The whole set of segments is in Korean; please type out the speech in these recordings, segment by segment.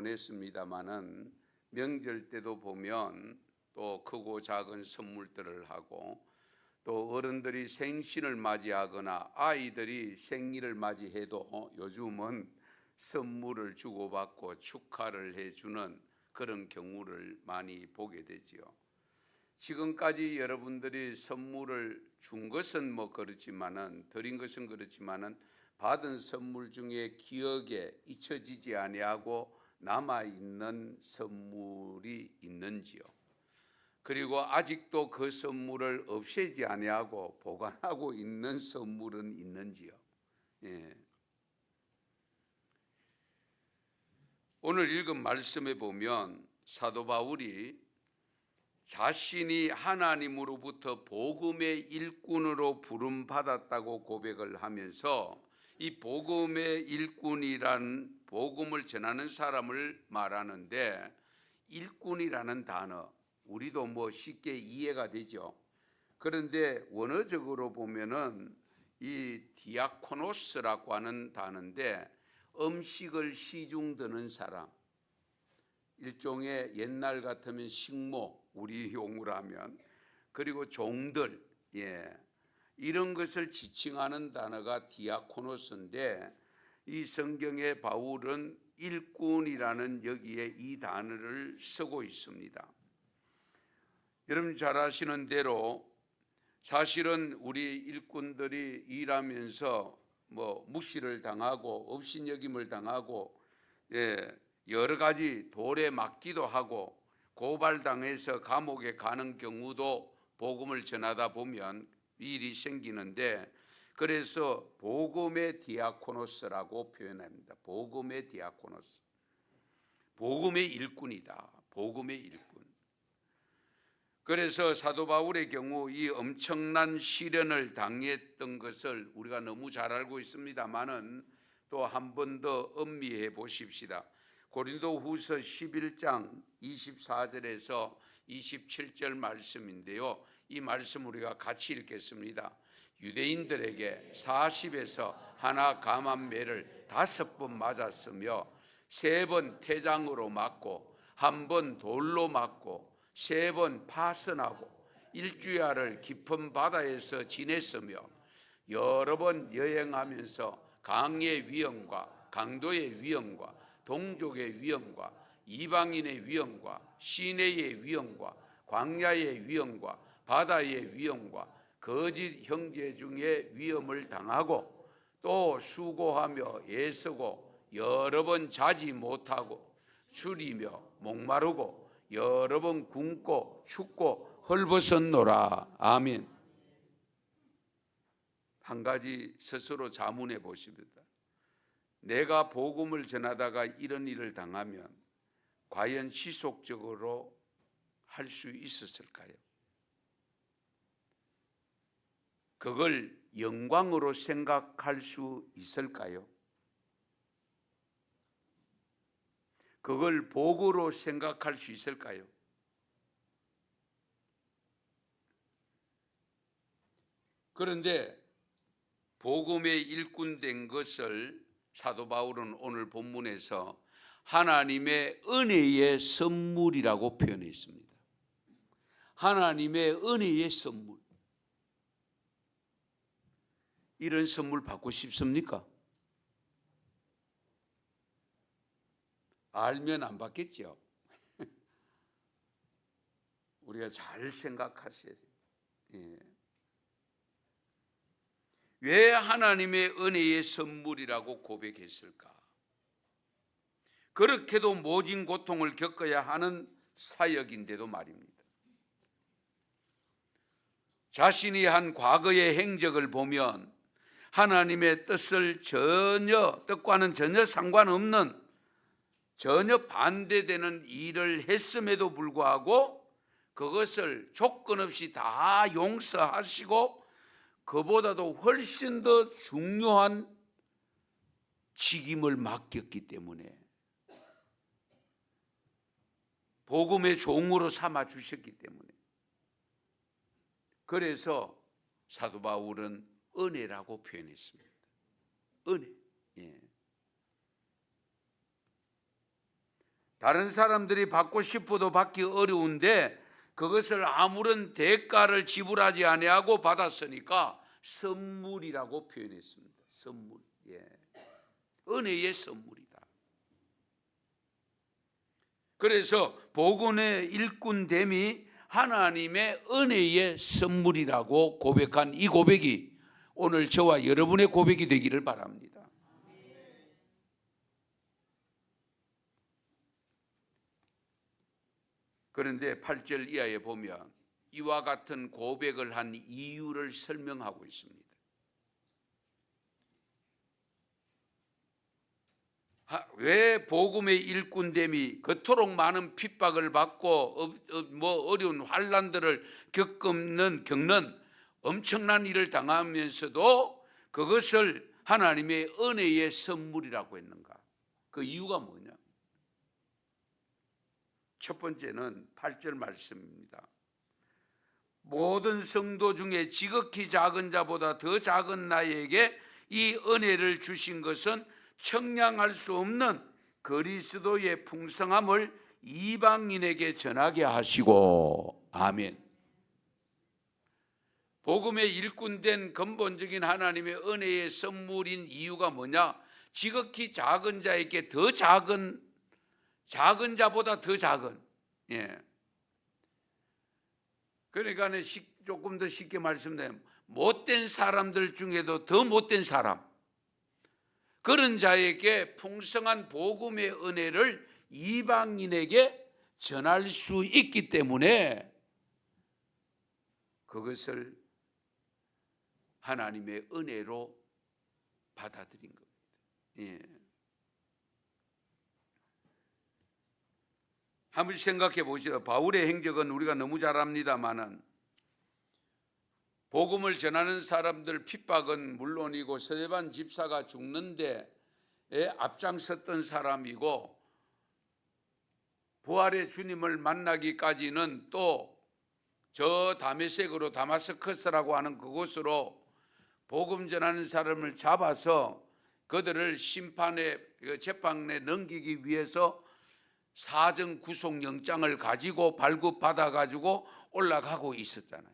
보냈습니다마는 명절 때도 보면 또 크고 작은 선물들을 하고 또 어른들이 생신을 맞이하거나 아이들이 생일을 맞이해도 요즘은 선물을 주고받고 축하를 해주는 그런 경우를 많이 보게 되지요. 지금까지 여러분들이 선물을 준 것은 드린 것은 그렇지만은 받은 선물 중에 기억에 잊혀지지 아니하고 남아 있는 선물이 있는지요? 그리고 아직도 그 선물을 없애지 아니하고 보관하고 있는 선물은 있는지요? 오늘 읽은 말씀에 보면 사도 바울이 자신이 하나님으로부터 복음의 일꾼으로 부름받았다고 고백을 하면서 이 복음의 일꾼이란 복음을 전하는 사람을 말하는데, 일꾼이라는 단어 우리도 쉽게 이해가 되죠. 그런데 원어적으로 보면은 이 디아코노스라고 하는 단어인데, 음식을 시중드는 사람, 일종의 옛날 같으면 식모, 우리 용어로 하면, 그리고 종들, 이런 것을 지칭하는 단어가 디아코노스인데, 이 성경에 바울은 일꾼이라는 여기에 이 단어를 쓰고 있습니다. 여러분 잘 아시는 대로 사실은 우리 일꾼들이 일하면서 무시를 당하고 업신여김을 당하고 여러 가지 돌에 맞기도 하고 고발당해서 감옥에 가는 경우도 복음을 전하다 보면 일이 생기는데, 그래서 복음의 디아코노스라고 표현합니다. 복음의 디아코노스, 복음의 일꾼이다. 복음의 일꾼. 그래서 사도 바울의 경우 이 엄청난 시련을 당했던 것을 우리가 너무 잘 알고 있습니다만은 또 한 번 더 음미해 보십시다. 고린도후서 11장 24절에서 27절 말씀인데요, 이 말씀 우리가 같이 읽겠습니다. 유대인들에게 40에서 하나 감한 매를 5번 맞았으며 3번 태장으로 맞고 1번 돌로 맞고 3번 파선하고 일주야를 깊은 바다에서 지냈으며 여러 번 여행하면서 강의 위험과 강도의 위험과 동족의 위험과 이방인의 위험과 시내의 위험과 광야의 위험과 바다의 위험과 거짓 형제 중에 위험을 당하고 또 수고하며 애쓰고 여러 번 자지 못하고 추리며 목마르고 여러 번 굶고 춥고 헐벗었노라. 아멘. 한 가지 스스로 자문해 보십니다. 내가 복음을 전하다가 이런 일을 당하면 과연 지속적으로 할 수 있었을까요? 그걸 영광으로 생각할 수 있을까요? 그걸 복으로 생각할 수 있을까요? 그런데 복음의 일꾼 된 것을 사도 바울은 오늘 본문에서 하나님의 은혜의 선물이라고 표현했습니다. 하나님의 은혜의 선물. 이런 선물 받고 싶습니까? 알면 안 받겠죠. 우리가 잘 생각하셔야 돼요. 왜 하나님의 은혜의 선물이라고 고백했을까? 그렇게도 모진 고통을 겪어야 하는 사역인데도 말입니다. 자신이 한 과거의 행적을 보면 하나님의 뜻과는 전혀 상관없는, 전혀 반대되는 일을 했음에도 불구하고 그것을 조건 없이 다 용서하시고 그보다도 훨씬 더 중요한 책임을 맡겼기 때문에 복음의 종으로 삼아 주셨기 때문에, 그래서 사도 바울은 은혜라고 표현했습니다. 은혜. 다른 사람들이 받고 싶어도 받기 어려운데 그것을 아무런 대가를 지불하지 아니하고 받았으니까 선물이라고 표현했습니다. 선물. 예. 은혜의 선물이다. 그래서 복음의 일꾼됨이 하나님의 은혜의 선물이라고 고백한 이 고백이 오늘 저와 여러분의 고백이 되기를 바랍니다. 그런데 8절 이하에 보면 이와 같은 고백을 한 이유를 설명하고 있습니다. 왜 복음의 일꾼됨이 그토록 많은 핍박을 받고 어려운 환난들을 겪는 엄청난 일을 당하면서도 그것을 하나님의 은혜의 선물이라고 했는가? 그 이유가 뭐냐? 첫 번째는 8절 말씀입니다. 모든 성도 중에 지극히 작은 자보다 더 작은 나에게 이 은혜를 주신 것은 청량할 수 없는 그리스도의 풍성함을 이방인에게 전하게 하시고. 아멘. 복음의 일꾼된 근본적인 하나님의 은혜의 선물인 이유가 뭐냐? 지극히 작은 자에게 더 작은 자보다 더 작은. 예. 그러니까 조금 더 쉽게 말씀드리면 못된 사람들 중에도 더 못된 사람, 그런 자에게 풍성한 복음의 은혜를 이방인에게 전할 수 있기 때문에 그것을 하나님의 은혜로 받아들인 겁니다. 예. 한번 생각해 보시죠. 바울의 행적은 우리가 너무 잘 압니다만은 복음을 전하는 사람들 핍박은 물론이고 스데반 집사가 죽는데 앞장섰던 사람이고 부활의 주님을 만나기까지는 또 저 다메섹으로 다마스커스라고 하는 그곳으로 복음 전하는 사람을 잡아서 그들을 재판에 넘기기 위해서 사정 구속 영장을 가지고 발급받아 가지고 올라가고 있었잖아요.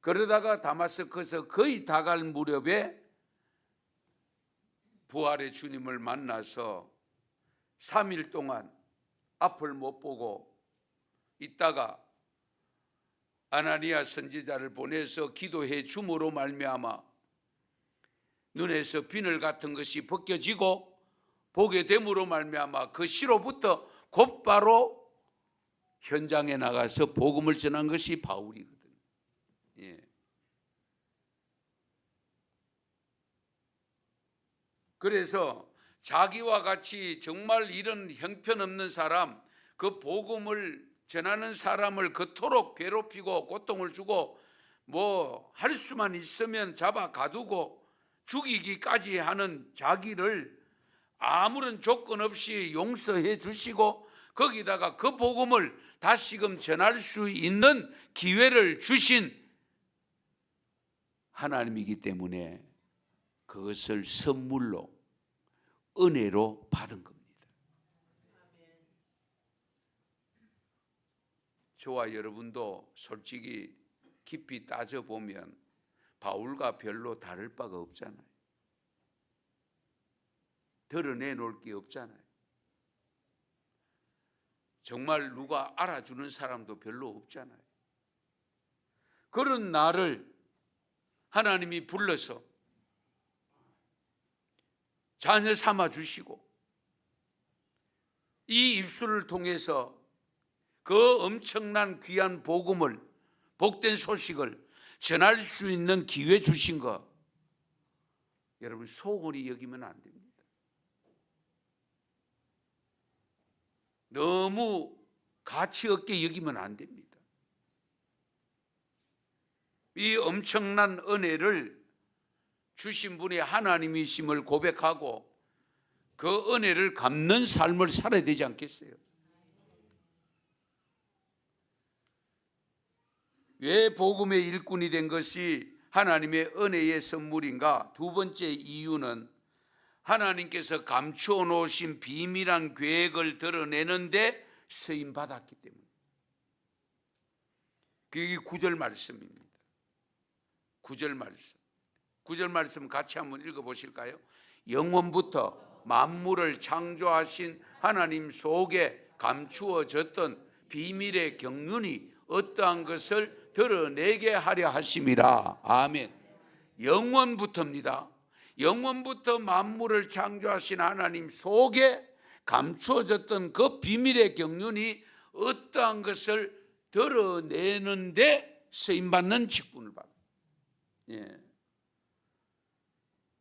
그러다가 다마스커스 거의 다 갈 무렵에 부활의 주님을 만나서 3일 동안 앞을 못 보고 있다가 아나니아 선지자를 보내서 기도해 줌으로 말미암아 눈에서 비늘 같은 것이 벗겨지고 보게 됨으로 말미암아 그 시로부터 곧바로 현장에 나가서 복음을 전한 것이 바울이거든요. 예. 그래서 자기와 같이 정말 이런 형편없는 사람, 그 복음을 전하는 사람을 그토록 괴롭히고 고통을 주고 뭐 할 수만 있으면 잡아 가두고 죽이기까지 하는 자기를 아무런 조건 없이 용서해 주시고 거기다가 그 복음을 다시금 전할 수 있는 기회를 주신 하나님이기 때문에 그것을 선물로 은혜로 받은 겁니다. 저와 여러분도 솔직히 깊이 따져보면 바울과 별로 다를 바가 없잖아요. 드러내놓을 게 없잖아요. 정말 누가 알아주는 사람도 별로 없잖아요. 그런 나를 하나님이 불러서 자녀 삼아 주시고 이 입술을 통해서 그 엄청난 귀한 복음을, 복된 소식을 전할 수 있는 기회 주신 거 여러분 소홀히 여기면 안 됩니다. 너무 가치 없게 여기면 안 됩니다. 이 엄청난 은혜를 주신 분이 하나님이심을 고백하고 그 은혜를 갚는 삶을 살아야 되지 않겠어요? 왜 복음의 일꾼이 된 것이 하나님의 은혜의 선물인가? 두 번째 이유는 하나님께서 감추어 놓으신 비밀한 계획을 드러내는데 쓰임 받았기 때문에. 그게 9절 말씀입니다. 9절 말씀. 9절 말씀 같이 한번 읽어보실까요? 영원부터 만물을 창조하신 하나님 속에 감추어졌던 비밀의 경륜이 어떠한 것을 드러내게 하려 하심이라. 아멘. 영원부터입니다. 영원부터 만물을 창조하신 하나님 속에 감추어졌던 그 비밀의 경륜이 어떠한 것을 드러내는데 쓰임받는 직분을 받아. 예.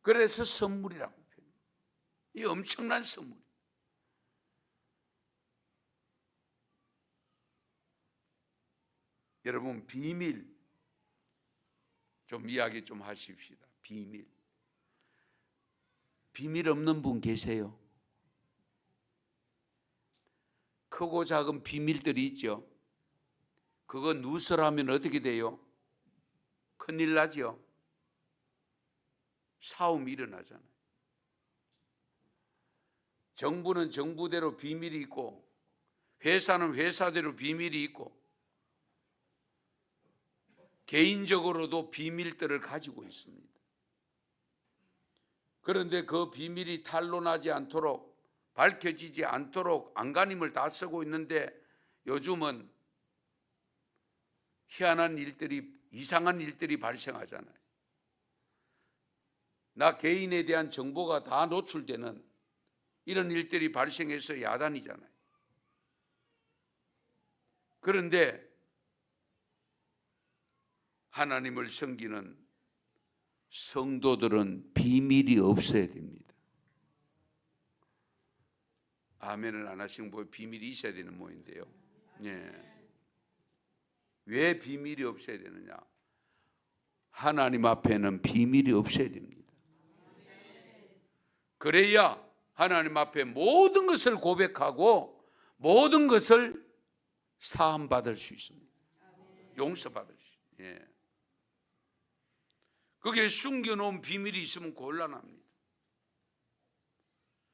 그래서 선물이라고 표현해요. 이 엄청난 선물. 여러분, 비밀 좀 이야기 좀 하십시다. 비밀. 비밀 없는 분 계세요? 크고 작은 비밀들이 있죠. 그거 누설하면 어떻게 돼요? 큰일 나죠. 싸움이 일어나잖아요. 정부는 정부대로 비밀이 있고, 회사는 회사대로 비밀이 있고, 개인적으로도 비밀들을 가지고 있습니다. 그런데 그 비밀이 탄로나지 않도록, 밝혀지지 않도록 안간힘을 다 쓰고 있는데, 요즘은 희한한 일들이, 이상한 일들이 발생하잖아요. 나 개인에 대한 정보가 다 노출되는 이런 일들이 발생해서 야단이잖아요. 그런데 하나님을 섬기는 성도들은 비밀이 없어야 됩니다. 아멘을 안 하시는 분 비밀이 있어야 되는 모인데요. 예. 왜 비밀이 없어야 되느냐? 하나님 앞에는 비밀이 없어야 됩니다. 그래야 하나님 앞에 모든 것을 고백하고 모든 것을 사함받을 수 있습니다. 용서받을 수 있습니다. 예. 그게 숨겨놓은 비밀이 있으면 곤란합니다.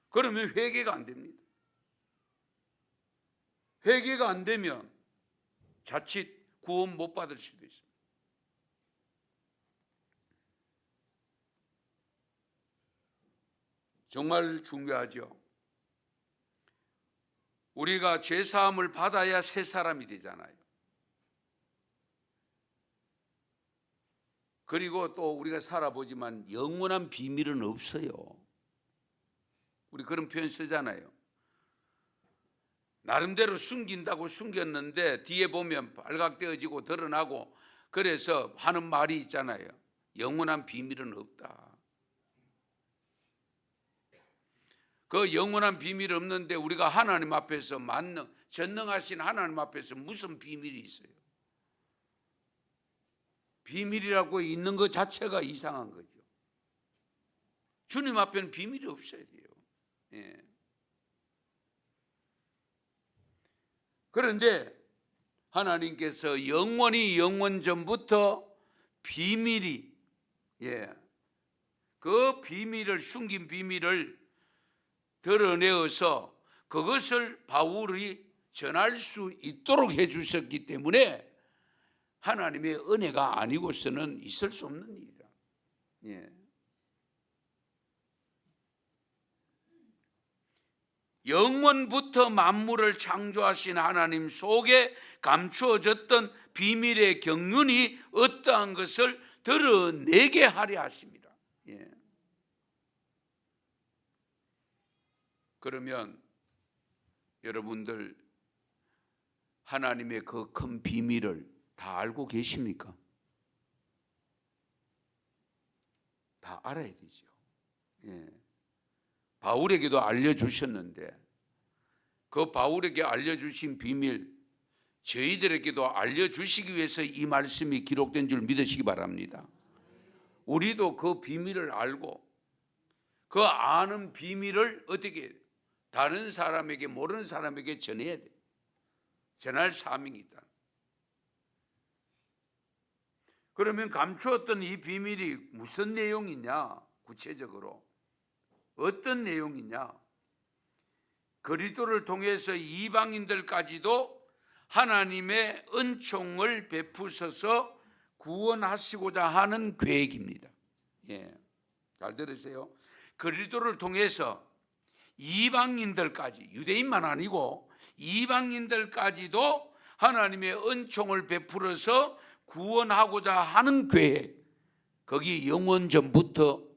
그러면 회개가 안 됩니다. 회개가 안 되면 자칫 구원 못 받을 수도 있습니다. 정말 중요하죠. 우리가 죄사함을 받아야 새 사람이 되잖아요. 그리고 또 우리가 살아보지만 영원한 비밀은 없어요. 우리 그런 표현 쓰잖아요. 나름대로 숨긴다고 숨겼는데 뒤에 보면 발각되어지고 드러나고, 그래서 하는 말이 있잖아요. 영원한 비밀은 없다. 그 영원한 비밀이 없는데 우리가 하나님 앞에서 전능하신 하나님 앞에서 무슨 비밀이 있어요? 비밀이라고 있는 것 자체가 이상한 거죠. 주님 앞에는 비밀이 없어야 돼요. 예. 그런데 하나님께서 영원히 영원 전부터 비밀이, 그 비밀을, 숨긴 비밀을 드러내어서 그것을 바울이 전할 수 있도록 해주셨기 때문에 하나님의 은혜가 아니고서는 있을 수 없는 일이다. 예. 영원부터 만물을 창조하신 하나님 속에 감추어졌던 비밀의 경륜이 어떠한 것을 드러내게 하려 하십니다. 예. 그러면 여러분들 하나님의 그 큰 비밀을 다 알고 계십니까? 다 알아야 되죠. 예. 바울에게도 알려주셨는데 그 바울에게 알려주신 비밀 저희들에게도 알려주시기 위해서 이 말씀이 기록된 줄 믿으시기 바랍니다. 우리도 그 비밀을 알고 그 아는 비밀을 어떻게 다른 사람에게, 모르는 사람에게 전해야 돼. 전할 사명이 있다. 그러면 감추었던 이 비밀이 무슨 내용이냐? 구체적으로 어떤 내용이냐? 그리스도를 통해서 이방인들까지도 하나님의 은총을 베푸셔서 구원하시고자 하는 계획입니다. 예, 잘 들으세요. 그리스도를 통해서 이방인들까지, 유대인만 아니고 이방인들까지도 하나님의 은총을 베풀어서 구원하고자 하는 계획, 거기 영원전부터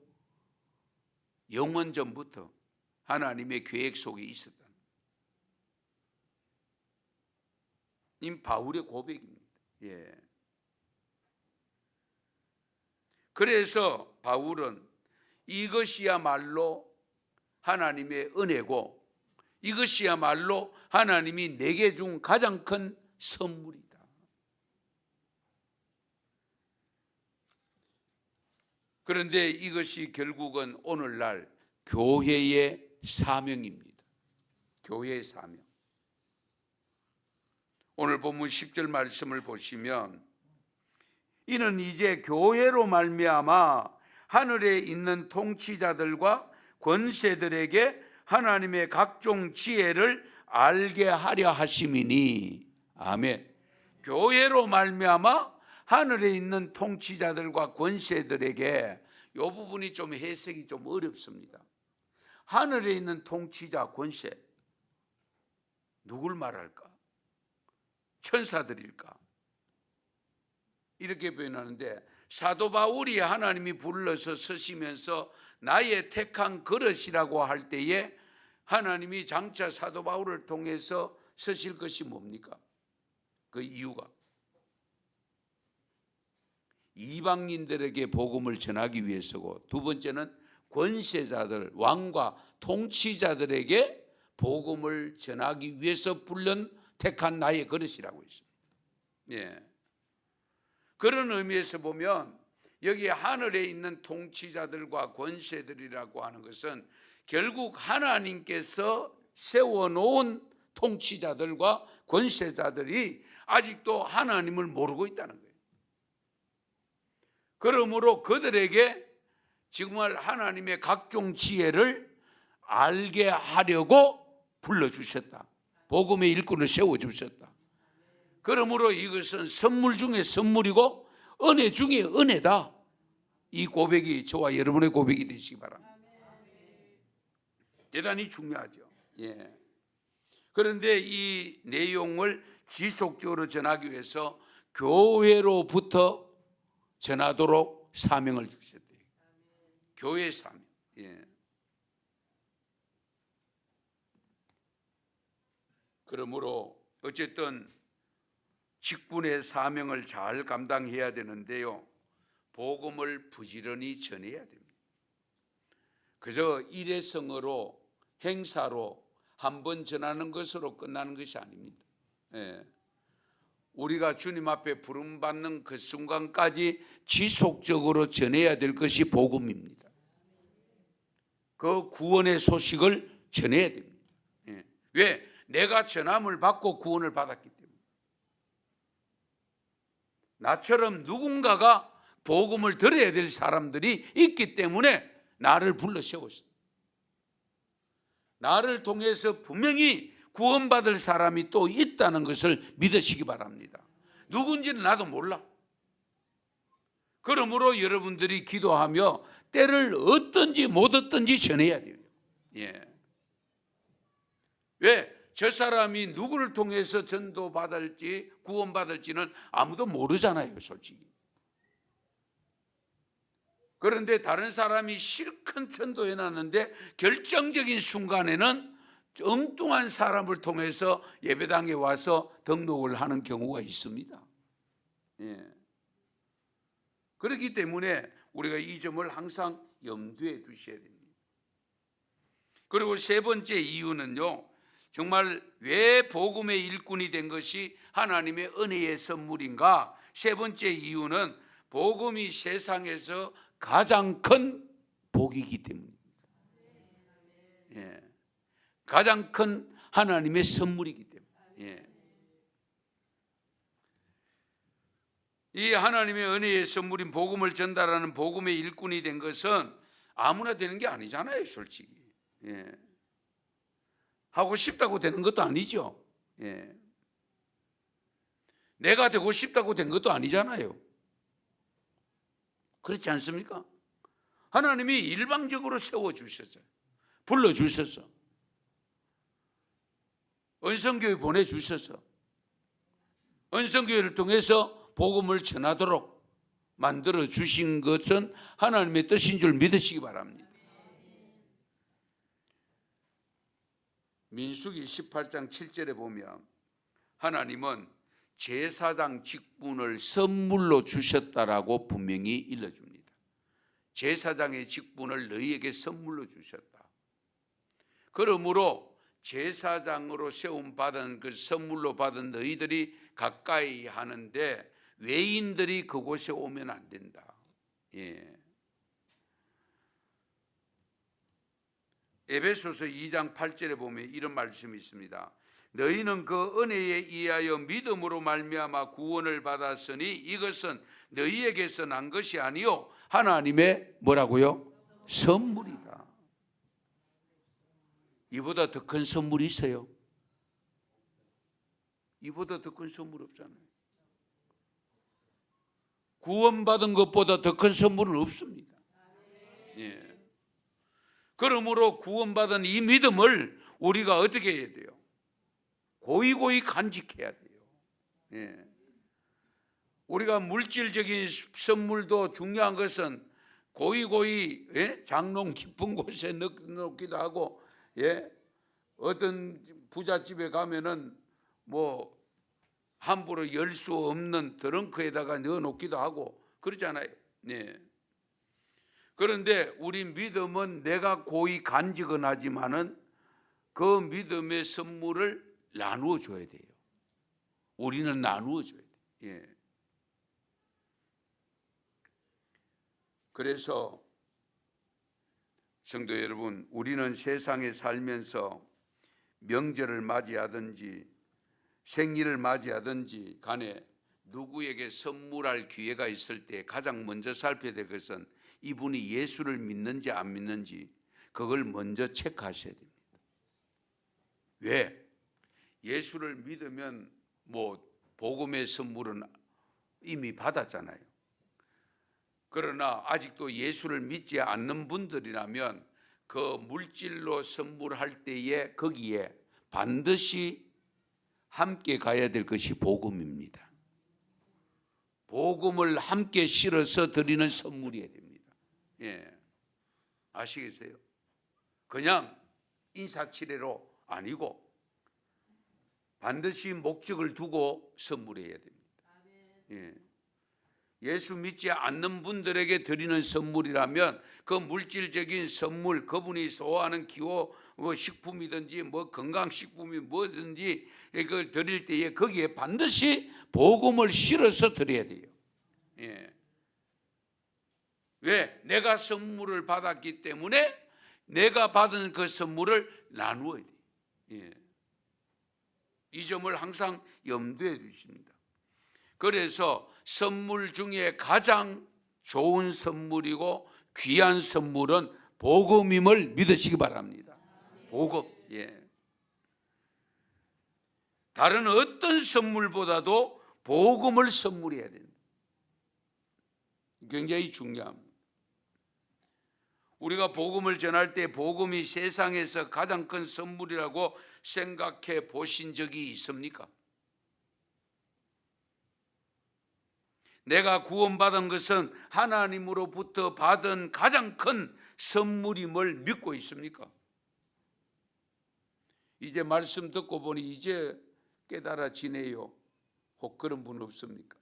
하나님의 계획 속에 있었다. 이 바울의 고백입니다. 예. 그래서 바울은 이것이야말로 하나님의 은혜고 이것이야말로 하나님이 내게 준 가장 큰 선물이다. 그런데 이것이 결국은 오늘날 교회의 사명입니다. 교회의 사명. 오늘 본문 10절 말씀을 보시면 이는 이제 교회로 말미암아 하늘에 있는 통치자들과 권세들에게 하나님의 각종 지혜를 알게 하려 하심이니. 아멘. 교회로 말미암아 하늘에 있는 통치자들과 권세들에게, 이 부분이 좀 해석이 좀 어렵습니다. 하늘에 있는 통치자, 권세, 누굴 말할까? 천사들일까? 이렇게 표현하는데, 사도 바울이 하나님이 불러서 서시면서 나의 택한 그릇이라고 할 때에 하나님이 장차 사도 바울을 통해서 서실 것이 뭡니까? 그 이유가 이방인들에게 복음을 전하기 위해서고, 두 번째는 권세자들, 왕과 통치자들에게 복음을 전하기 위해서 불른 택한 나의 그릇이라고 했습니다. 예. 그런 의미에서 보면 여기 하늘에 있는 통치자들과 권세들이라고 하는 것은 결국 하나님께서 세워놓은 통치자들과 권세자들이 아직도 하나님을 모르고 있다는 거예요. 그러므로 그들에게 정말 하나님의 각종 지혜를 알게 하려고 불러주셨다. 복음의 일꾼을 세워주셨다. 그러므로 이것은 선물 중에 선물이고 은혜 중에 은혜다. 이 고백이 저와 여러분의 고백이 되시기 바랍니다. 대단히 중요하죠. 예. 그런데 이 내용을 지속적으로 전하기 위해서 교회로부터 전하도록 사명을 주셨대요. 교회 사명. 예. 그러므로 어쨌든 직분의 사명을 잘 감당해야 되는데요, 복음을 부지런히 전해야 됩니다. 그저 일회성으로 행사로 한번 전하는 것으로 끝나는 것이 아닙니다. 예. 우리가 주님 앞에 부름받는 그 순간까지 지속적으로 전해야 될 것이 복음입니다. 그 구원의 소식을 전해야 됩니다. 예. 왜? 내가 전함을 받고 구원을 받았기 때문에. 나처럼 누군가가 복음을 들어야 될 사람들이 있기 때문에 나를 불러 세웠습니다. 나를 통해서 분명히 구원받을 사람이 또 있다는 것을 믿으시기 바랍니다. 누군지는 나도 몰라. 그러므로 여러분들이 기도하며 때를 얻든지 못 얻든지 전해야 돼요. 예. 왜? 저 사람이 누구를 통해서 전도받을지 구원받을지는 아무도 모르잖아요, 솔직히. 그런데 다른 사람이 실컷 전도해놨는데 결정적인 순간에는 엉뚱한 사람을 통해서 예배당에 와서 등록을 하는 경우가 있습니다. 예. 그렇기 때문에 우리가 이 점을 항상 염두에 두셔야 됩니다. 그리고 세 번째 이유는요, 정말 왜 복음의 일꾼이 된 것이 하나님의 은혜의 선물인가? 세 번째 이유는 복음이 세상에서 가장 큰 복이기 때문입니다. 예. 가장 큰 하나님의 선물이기 때문에. 예. 이 하나님의 은혜의 선물인 복음을 전달하는 복음의 일꾼이 된 것은 아무나 되는 게 아니잖아요, 솔직히. 예. 하고 싶다고 되는 것도 아니죠. 예. 내가 되고 싶다고 된 것도 아니잖아요. 그렇지 않습니까? 하나님이 일방적으로 세워주셨어요. 불러주셨어. 은성교회 보내주셔서 은성교회를 통해서 복음을 전하도록 만들어 주신 것은 하나님의 뜻인 줄 믿으시기 바랍니다. 민수기 18장 7절에 보면 하나님은 제사장 직분을 선물로 주셨다라고 분명히 일러줍니다. 제사장의 직분을 너희에게 선물로 주셨다. 그러므로 제사장으로 세움받은 그 선물로 받은 너희들이 가까이 하는데 외인들이 그곳에 오면 안 된다. 예. 에베소서 2장 8절에 보면 이런 말씀이 있습니다. 너희는 그 은혜에 의하여 믿음으로 말미암아 구원을 받았으니 이것은 너희에게서 난 것이 아니요 하나님의 뭐라고요? 선물이다. 이보다 더 큰 선물이 있어요? 이보다 더 큰 선물 없잖아요. 구원받은 것보다 더 큰 선물은 없습니다. 예. 그러므로 구원받은 이 믿음을 우리가 어떻게 해야 돼요? 고이고이 간직해야 돼요. 예. 우리가 물질적인 선물도 중요한 것은 고이고이 장롱 깊은 곳에 넣기도 하고, 예? 어떤 부잣집에 가면은 뭐 함부로 열 수 없는 트렁크에다가 넣어놓기도 하고 그러잖아요. 네. 그런데 우리 믿음은 내가 고이 간직은 하지만은 그 믿음의 선물을 나누어 줘야 돼요. 우리는 나누어 줘야 돼요. 예. 그래서 성도 여러분, 우리는 세상에 살면서 명절을 맞이하든지 생일을 맞이하든지 간에 누구에게 선물할 기회가 있을 때 가장 먼저 살펴야 될 것은 이분이 예수를 믿는지 안 믿는지 그걸 먼저 체크하셔야 됩니다. 왜? 예수를 믿으면 뭐 복음의 선물은 이미 받았잖아요. 그러나 아직도 예수를 믿지 않는 분들이라면 그 물질로 선물할 때에 거기에 반드시 함께 가야 될 것이 복음입니다. 복음을 함께 실어서 드리는 선물이어야 됩니다. 예. 아시겠어요? 그냥 인사치레로 아니고 반드시 목적을 두고 선물해야 됩니다. 예. 예수 믿지 않는 분들에게 드리는 선물이라면 그 물질적인 선물, 그분이 소화하는 기호, 뭐 식품이든지 뭐 건강식품이 뭐든지 이걸 드릴 때에 거기에 반드시 복음을 실어서 드려야 돼요. 예. 왜? 내가 선물을 받았기 때문에 내가 받은 그 선물을 나누어야 돼요. 예. 이 점을 항상 염두에 두십니다. 그래서 선물 중에 가장 좋은 선물이고 귀한 선물은 복음임을 믿으시기 바랍니다. 복음. 예. 다른 어떤 선물보다도 복음을 선물해야 됩니다. 굉장히 중요합니다. 우리가 복음을 전할 때 복음이 세상에서 가장 큰 선물이라고 생각해 보신 적이 있습니까? 내가 구원받은 것은 하나님으로부터 받은 가장 큰 선물임을 믿고 있습니까? 이제 말씀 듣고 보니 이제 깨달아지네요. 혹 그런 분 없습니까?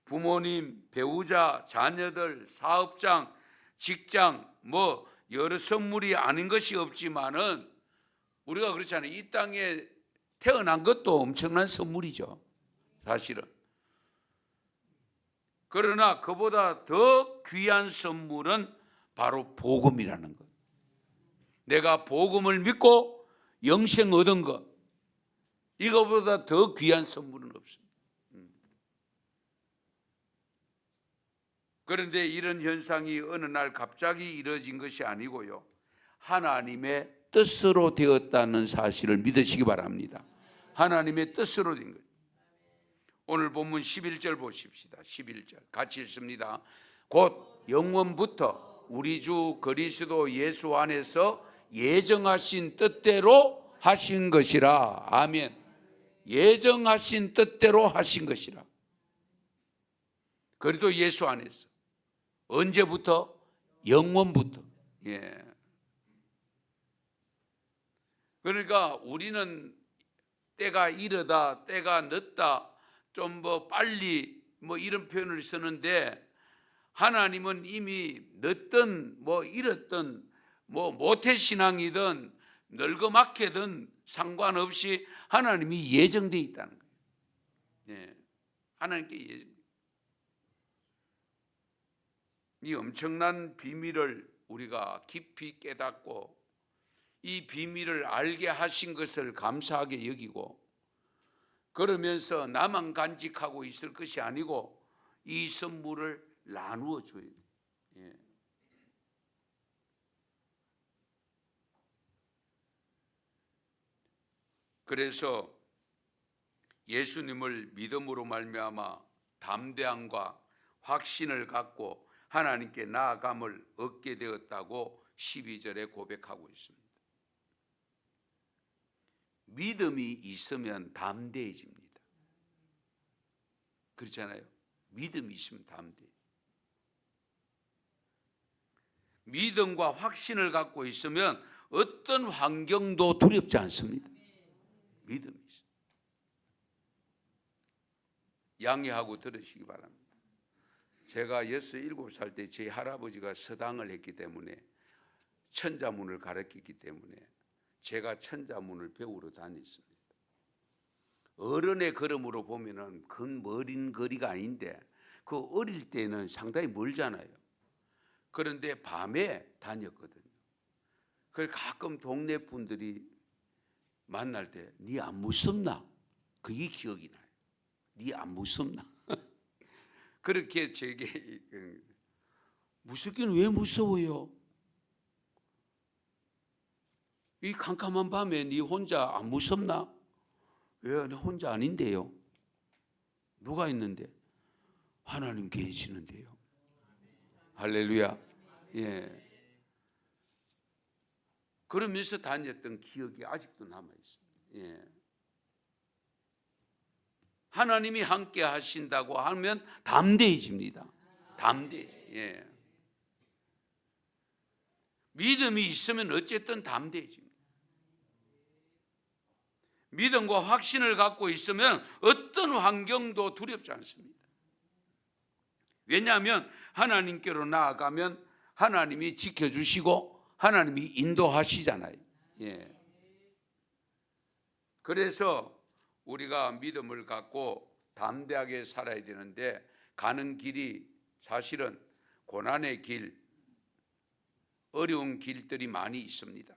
부모님, 배우자, 자녀들, 사업장, 직장 뭐 여러 선물이 아닌 것이 없지만은 우리가 그렇잖아요. 이 땅에 태어난 것도 엄청난 선물이죠. 사실은. 그러나 그보다 더 귀한 선물은 바로 복음이라는 것. 내가 복음을 믿고 영생 얻은 것. 이거보다 더 귀한 선물은 없습니다. 그런데 이런 현상이 어느 날 갑자기 이루어진 것이 아니고요, 하나님의 뜻으로 되었다는 사실을 믿으시기 바랍니다. 하나님의 뜻으로 된 거예요. 오늘 본문 11절 보십시다. 11절 같이 읽습니다. 곧 영원부터 우리 주 그리스도 예수 안에서 예정하신 뜻대로 하신 것이라. 아멘. 예정하신 뜻대로 하신 것이라. 그리도 예수 안에서. 언제부터? 영원부터. 예. 그러니까 우리는 때가 이르다, 때가 늦다, 좀 빨리 이런 표현을 쓰는데, 하나님은 이미 늦든 이렇든 모태신앙이든 늙어막혀든 상관없이 하나님이 예정되어 있다는 거예요. 예. 하나님께 예정. 이 엄청난 비밀을 우리가 깊이 깨닫고 이 비밀을 알게 하신 것을 감사하게 여기고, 그러면서 나만 간직하고 있을 것이 아니고 이 선물을 나누어 줘야 돼요. 예. 그래서 예수님을 믿음으로 말미암아 담대함과 확신을 갖고 하나님께 나아감을 얻게 되었다고 12절에 고백하고 있습니다. 믿음이 있으면 담대해집니다. 그렇잖아요. 믿음이 있으면 담대해집니다. 믿음과 확신을 갖고 있으면 어떤 환경도 두렵지 않습니다. 믿음이 있습니다. 양해하고 들으시기 바랍니다. 제가 6, 7살 때 제 할아버지가 서당을 했기 때문에, 천자문을 가르쳤기 때문에 제가 천자문을 배우러 다녔습니다. 어른의 걸음으로 보면은 큰 머린 거리가 아닌데, 그 어릴 때는 상당히 멀잖아요. 그런데 밤에 다녔거든요. 그래서 가끔 동네 분들이 만날 때 니 안 무섭나? 그게 기억이 나요. 니 안 무섭나? 그렇게 제게, 무섭기는 왜 무서워요? 이 캄캄한 밤에 니 혼자 안 무섭나? 왜? 나 혼자 아닌데요. 누가 있는데? 하나님 계시는데요. 할렐루야. 예. 그러면서 다녔던 기억이 아직도 남아 있습니다. 예. 하나님이 함께 하신다고 하면 담대해집니다. 담대해져. 예. 믿음이 있으면 어쨌든 담대해집니다. 믿음과 확신을 갖고 있으면 어떤 환경도 두렵지 않습니다. 왜냐하면 하나님께로 나아가면 하나님이 지켜주시고 하나님이 인도하시잖아요. 예. 그래서 우리가 믿음을 갖고 담대하게 살아야 되는데, 가는 길이 사실은 고난의 길, 어려운 길들이 많이 있습니다.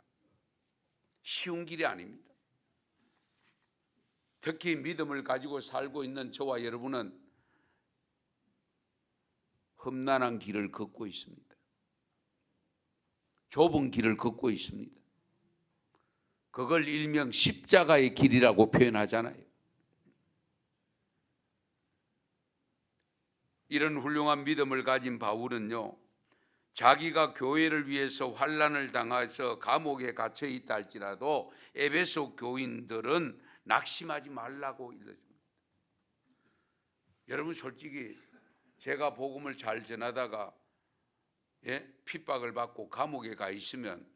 쉬운 길이 아닙니다. 특히 믿음을 가지고 살고 있는 저와 여러분은 험난한 길을 걷고 있습니다. 좁은 길을 걷고 있습니다. 그걸 일명 십자가의 길이라고 표현하잖아요. 이런 훌륭한 믿음을 가진 바울은요, 자기가 교회를 위해서 환난을 당해서 감옥에 갇혀 있다 할지라도 에베소 교인들은 낙심하지 말라고 일러줍니다. 여러분, 솔직히 제가 복음을 잘 전하다가 핍박을 받고 감옥에 가 있으면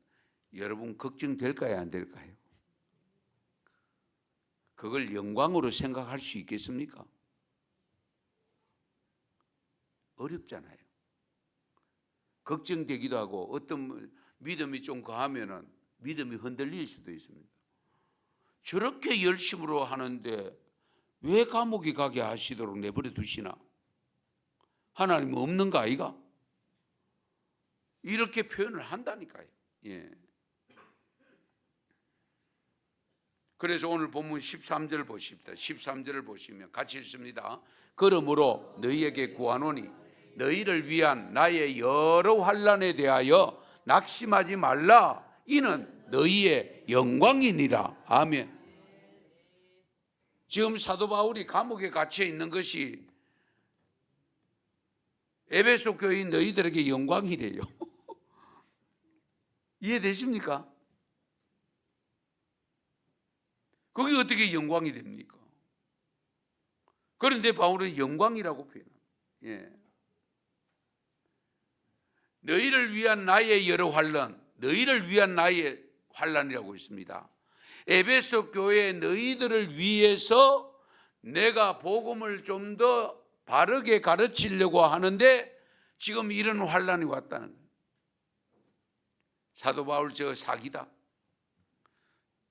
여러분 걱정될까요, 안 될까요? 그걸 영광으로 생각할 수 있겠습니까? 어렵잖아요. 걱정되기도 하고, 어떤 믿음이 좀 거하면은 믿음이 흔들릴 수도 있습니다. 저렇게 열심으로 하는데 왜 감옥에 가게 하시도록 내버려 두시나? 하나님은 없는가 아이가? 이렇게 표현을 한다니까요. 예. 그래서 오늘 본문 13절 보십시다. 13절을 보시면 같이 읽습니다. 그러므로 너희에게 구하노니 너희를 위한 나의 여러 환난에 대하여 낙심하지 말라. 이는 너희의 영광이니라. 아멘. 지금 사도 바울이 감옥에 갇혀 있는 것이 에베소 교인 너희들에게 영광이래요. 이해되십니까? 그게 어떻게 영광이 됩니까? 그런데 바울은 영광이라고 표현합니다. 예. 너희를 위한 나의 여러 환난, 너희를 위한 나의 환난이라고 있습니다. 에베소 교회 너희들을 위해서 내가 복음을 좀 더 바르게 가르치려고 하는데 지금 이런 환난이 왔다는 거예요. 사도 바울 저 사기다.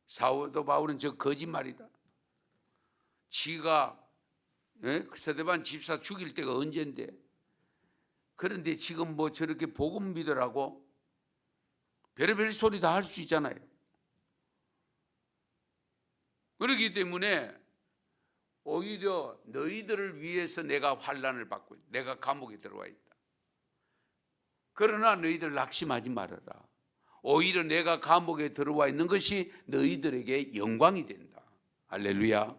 사도 바울은 저 거짓말이다. 지가 스데반 집사 죽일 때가 언젠데, 그런데 지금 뭐 저렇게 복음 믿으라고 별의별 소리 다 할 수 있잖아요. 그렇기 때문에 오히려 너희들을 위해서 내가 환난을 받고 있다. 내가 감옥에 들어와 있다. 그러나 너희들 낙심하지 말아라. 오히려 내가 감옥에 들어와 있는 것이 너희들에게 영광이 된다. 할렐루야.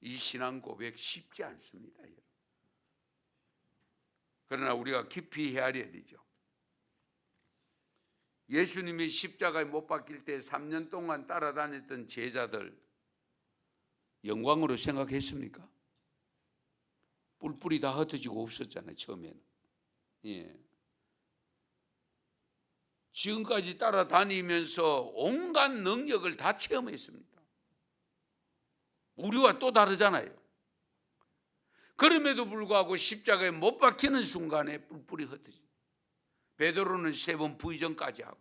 이 신앙 고백 쉽지 않습니다. 그러나 우리가 깊이 헤아려야 되죠. 예수님이 십자가에 못 박힐 때 3년 동안 따라다녔던 제자들 영광으로 생각했습니까? 뿔뿔이 다 흩어지고 없었잖아요, 처음에는. 예. 지금까지 따라다니면서 온갖 능력을 다 체험했습니다. 우리와 또 다르잖아요. 그럼에도 불구하고 십자가에 못 박히는 순간에 뿔뿔이 흩어지. 베드로는 3번 부의전까지 하고.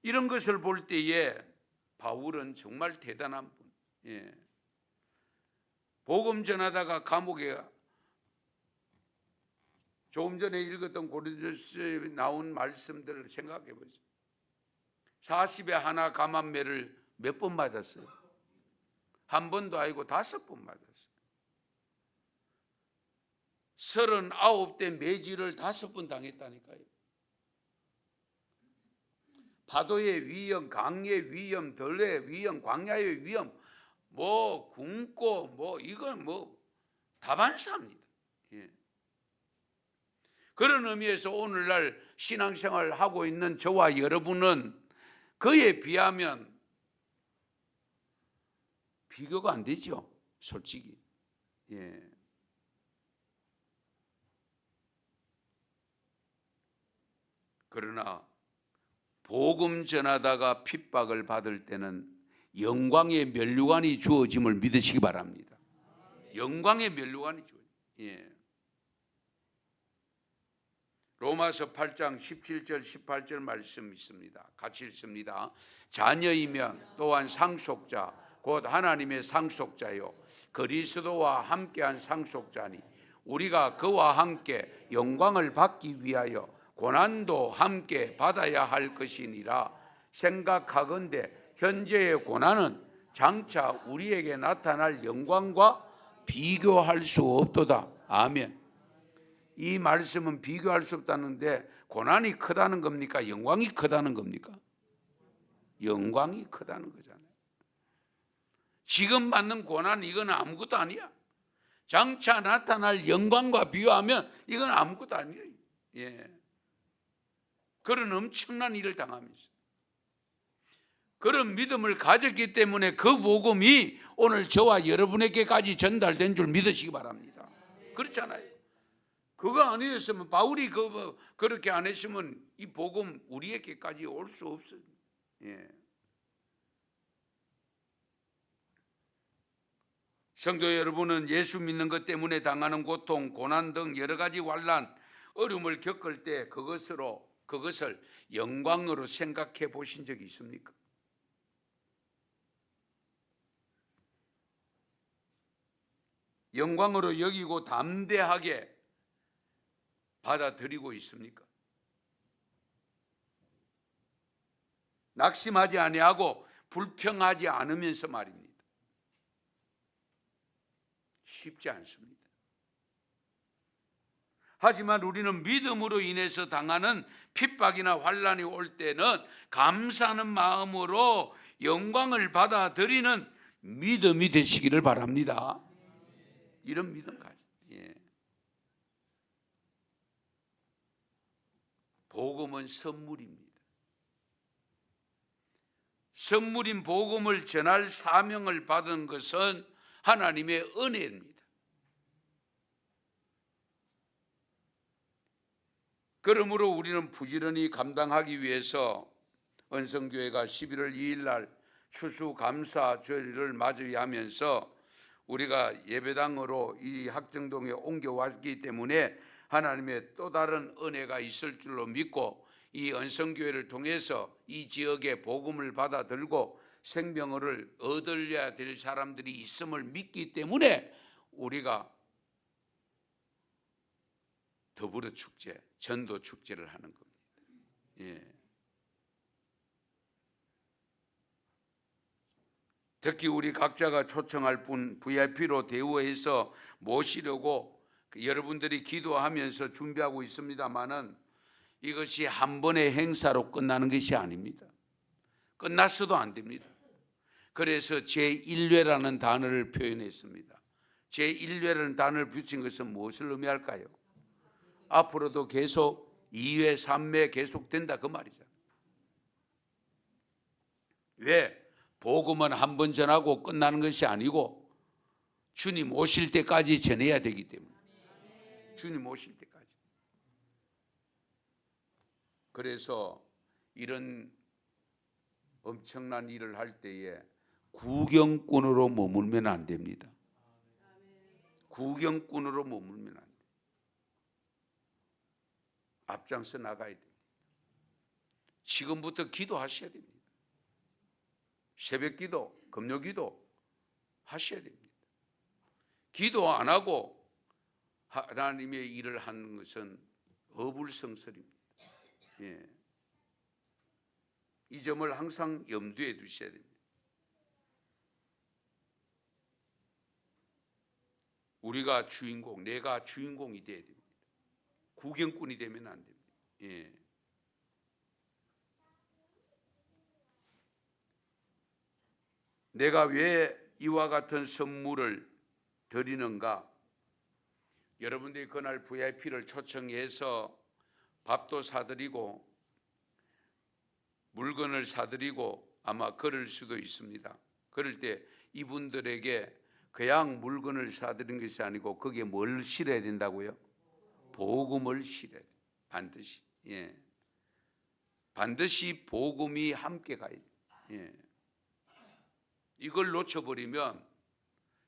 이런 것을 볼 때에 바울은 정말 대단한 분. 예. 복음 전하다가 감옥에, 조금 전에 읽었던 고린도서에 나온 말씀들을 생각해 보죠. 40에 하나 감한매를 몇 번 맞았어요? 한 번도 아니고 5번 맞았어요. 39대 매질을 5번 당했다니까요. 파도의 위험, 강의 위험, 들의 위험, 광야의 위험, 뭐 굶고 뭐 이건 뭐 다반사입니다. 예. 그런 의미에서 오늘날 신앙생활을 하고 있는 저와 여러분은 그에 비하면 비교가 안 되죠, 솔직히. 예. 그러나 복음 전하다가 핍박을 받을 때는 영광의 면류관이 주어짐을 믿으시기 바랍니다. 영광의 면류관이 주어짐. 예. 로마서 8장 17절 18절 말씀 있습니다. 같이 읽습니다. 자녀이면 또한 상속자 곧 하나님의 상속자요 그리스도와 함께한 상속자니 우리가 그와 함께 영광을 받기 위하여 고난도 함께 받아야 할 것이니라. 생각하건대 현재의 고난은 장차 우리에게 나타날 영광과 비교할 수 없도다. 아멘. 이 말씀은 비교할 수 없다는데 고난이 크다는 겁니까? 영광이 크다는 겁니까? 영광이 크다는 거잖아요. 지금 받는 고난 이건 아무것도 아니야. 장차 나타날 영광과 비교하면 이건 아무것도 아니에요. 예. 그런 엄청난 일을 당하면서 그런 믿음을 가졌기 때문에 그 복음이 오늘 저와 여러분에게까지 전달된 줄 믿으시기 바랍니다. 그렇잖아요. 그거 아니었으면 바울이 그렇게 안 했으면 이 복음 우리에게까지 올 수 없어요. 예. 성도 여러분은 예수 믿는 것 때문에 당하는 고통, 고난 등 여러 가지 환난, 어려움을 겪을 때 그것을 영광으로 생각해 보신 적이 있습니까? 영광으로 여기고 담대하게 받아들이고 있습니까? 낙심하지 아니하고 불평하지 않으면서 말입니다. 쉽지 않습니다. 하지만 우리는 믿음으로 인해서 당하는 핍박이나 환난이 올 때는 감사하는 마음으로 영광을 받아들이는 믿음이 되시기를 바랍니다. 이런 믿음 가져. 예. 복음은 선물입니다. 선물인 복음을 전할 사명을 받은 것은 하나님의 은혜입니다. 그러므로 우리는 부지런히 감당하기 위해서 은성교회가 11월 2일 날 추수감사절을 맞이하면서 우리가 예배당으로 이 학정동에 옮겨왔기 때문에 하나님의 또 다른 은혜가 있을 줄로 믿고 이 은성교회를 통해서 이 지역에 복음을 받아들고 생명을 얻으려야 될 사람들이 있음을 믿기 때문에 우리가 더불어 축제, 전도 축제를 하는 겁니다. 예. 특히 우리 각자가 초청할 분 VIP로 대우해서 모시려고 여러분들이 기도하면서 준비하고 있습니다만은 이것이 한 번의 행사로 끝나는 것이 아닙니다. 끝났어도 안 됩니다. 그래서 제1회라는 단어를 표현했습니다. 제1회라는 단어를 붙인 것은 무엇을 의미할까요? 앞으로도 계속 2회, 3회 계속된다 그 말이죠. 왜? 복음은 한 번 전하고 끝나는 것이 아니고 주님 오실 때까지 전해야 되기 때문에. 주님 오실 때까지. 그래서 이런 엄청난 일을 할 때에 구경꾼으로 머물면 안 됩니다. 구경꾼으로 머물면 안 돼요. 앞장서 나가야 됩니다. 지금부터 기도하셔야 됩니다. 새벽 기도, 금요 기도 하셔야 됩니다. 기도 안 하고 하나님의 일을 하는 것은 어불성설입니다. 예. 이 점을 항상 염두에 두셔야 됩니다. 우리가 주인공, 내가 주인공이 돼야 됩니다. 구경꾼이 되면 안 됩니다. 예. 내가 왜 이와 같은 선물을 드리는가? 여러분들이 그날 VIP를 초청해서 밥도 사드리고 물건을 사드리고 아마 그럴 수도 있습니다. 그럴 때 이분들에게 그냥 물건을 사드린 것이 아니고 거기에 뭘 실어야 된다고요? 복음을 실어야 돼요. 반드시. 예. 반드시 복음이 함께 가야 돼요. 예. 이걸 놓쳐버리면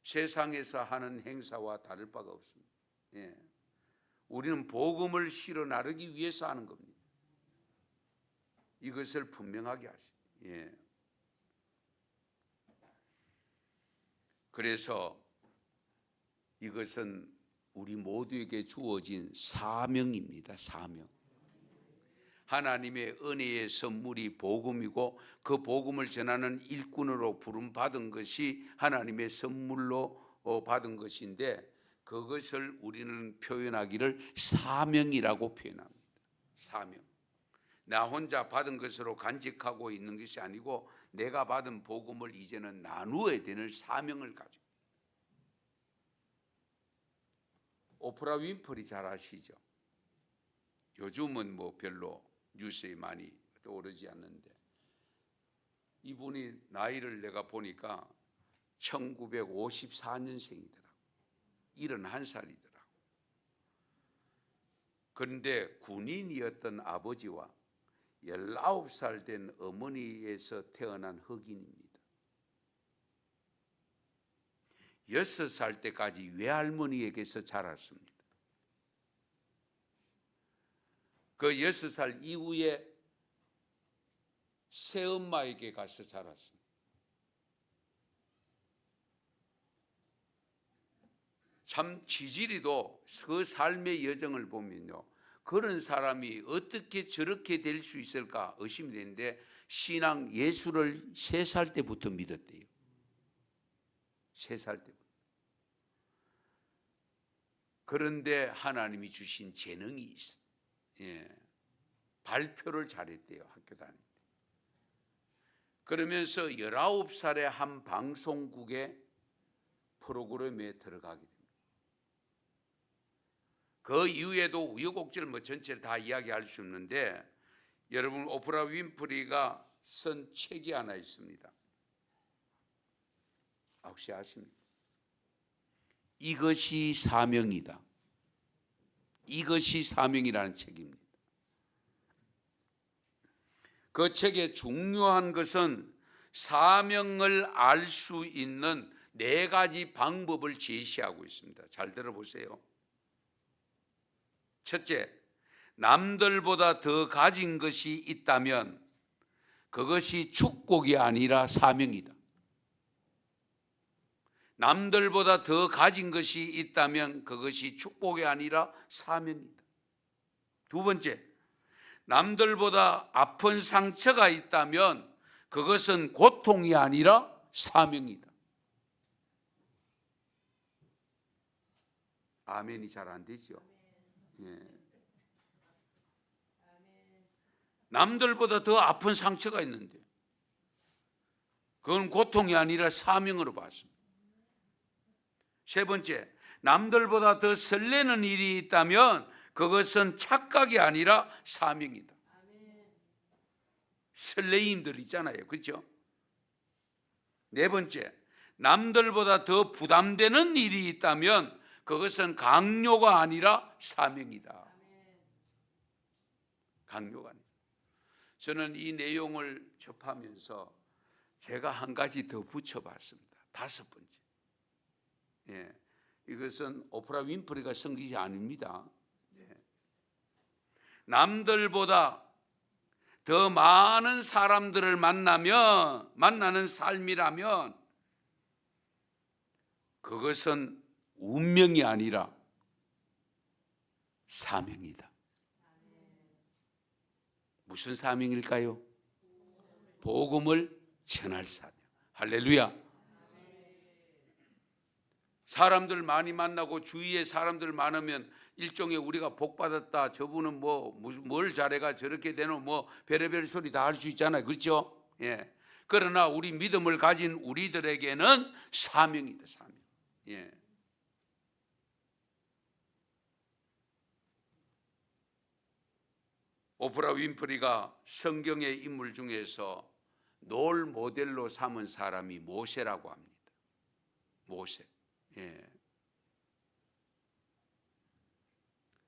세상에서 하는 행사와 다를 바가 없습니다. 예. 우리는 복음을 실어 나르기 위해서 하는 겁니다. 이것을 분명하게 하시죠. 예. 그래서 이것은 우리 모두에게 주어진 사명입니다. 사명. 하나님의 은혜의 선물이 복음이고 그 복음을 전하는 일꾼으로 부름받은 것이 하나님의 선물로 받은 것인데 그것을 우리는 표현하기를 사명이라고 표현합니다. 사명. 나 혼자 받은 것으로 간직하고 있는 것이 아니고 내가 받은 복음을 이제는 나누어야 되는 사명을 가지고. 오프라 윈프리 잘 아시죠? 요즘은 뭐 별로 뉴스에 많이 떠오르지 않는데 이분이 나이를 내가 보니까 1954년생이더라고. 71살이더라고. 그런데 군인이었던 아버지와 19살 된 어머니에서 태어난 흑인입니다. 6살 때까지 외할머니에게서 자랐습니다. 그 6살 이후에 새엄마에게 가서 자랐습니다. 참 지지리도 그 삶의 여정을 보면요, 그런 사람이 어떻게 저렇게 될 수 있을까 의심이 되는데 신앙 예수를 3살 때부터 믿었대요. 3살 때부터. 그런데 하나님이 주신 재능이 있어. 발표를 잘했대요, 학교 다닐 때. 그러면서 19살에 한 방송국의 프로그램에 들어가게 됩니다. 그 이후에도 우여곡절 전체를 다 이야기할 수 없는데, 여러분 오프라 윈프리가 쓴 책이 하나 있습니다. 혹시 아십니까? 이것이 사명이다. 이것이 사명이라는 책입니다. 그 책의 중요한 것은 사명을 알 수 있는 4가지 방법을 제시하고 있습니다. 잘 들어보세요. 첫째, 남들보다 더 가진 것이 있다면 그것이 축복이 아니라 사명이다. 남들보다 더 가진 것이 있다면 그것이 축복이 아니라 사명이다. 두 번째, 남들보다 아픈 상처가 있다면 그것은 고통이 아니라 사명이다. 아멘이 잘 안 되죠? 남들보다 더 아픈 상처가 있는데 그건 고통이 아니라 사명으로 봤습니다. 세 번째, 남들보다 더 설레는 일이 있다면 그것은 착각이 아니라 사명이다. 설레임들 있잖아요, 그렇죠? 네 번째, 남들보다 더 부담되는 일이 있다면 그것은 강요가 아니라 사명이다. 강요가 아니라. 저는 이 내용을 접하면서 제가 한 가지 더 붙여봤습니다. 5번째. 이것은 오프라 윈프리가 쓴 것이 아닙니다. 남들보다 더 많은 사람들을 만나는 삶이라면 그것은 운명이 아니라 사명이다. 무슨 사명일까요? 복음을 전할 사명. 할렐루야. 사람들 많이 만나고 주위에 사람들 많으면 일종의 우리가 복 받았다, 저분은 뭘 잘해가 저렇게 되노, 별의별 소리 다 할 수 있잖아요, 그렇죠? 그러나 우리 믿음을 가진 우리들에게는 사명이다, 사명. 오프라 윈프리가 성경의 인물 중에서 롤 모델로 삼은 사람이 모세라고 합니다. 모세.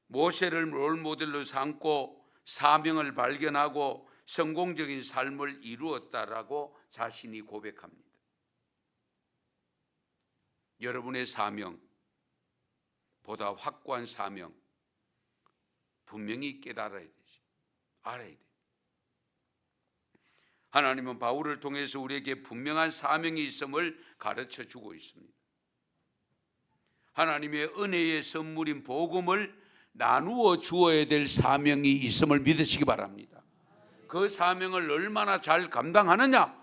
모세를 롤 모델로 삼고 사명을 발견하고 성공적인 삶을 이루었다라고 자신이 고백합니다. 여러분의 사명, 보다 확고한 사명 분명히 깨달아야 되지. 알아야 돼. 하나님은 바울을 통해서 우리에게 분명한 사명이 있음을 가르쳐 주고 있습니다. 하나님의 은혜의 선물인 복음을 나누어 주어야 될 사명이 있음을 믿으시기 바랍니다. 그 사명을 얼마나 잘 감당하느냐,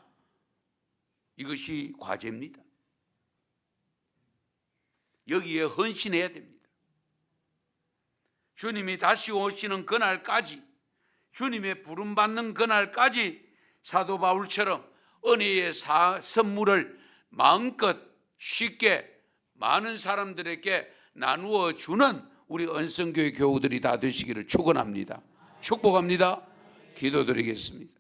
이것이 과제입니다. 여기에 헌신해야 됩니다. 주님이 다시 오시는 그날까지, 주님의 부름받는 그날까지 사도 바울처럼 은혜의 선물을 마음껏 쉽게 많은 사람들에게 나누어 주는 우리 언성교회 교우들이 다 되시기를 축원합니다. 축복합니다. 기도드리겠습니다.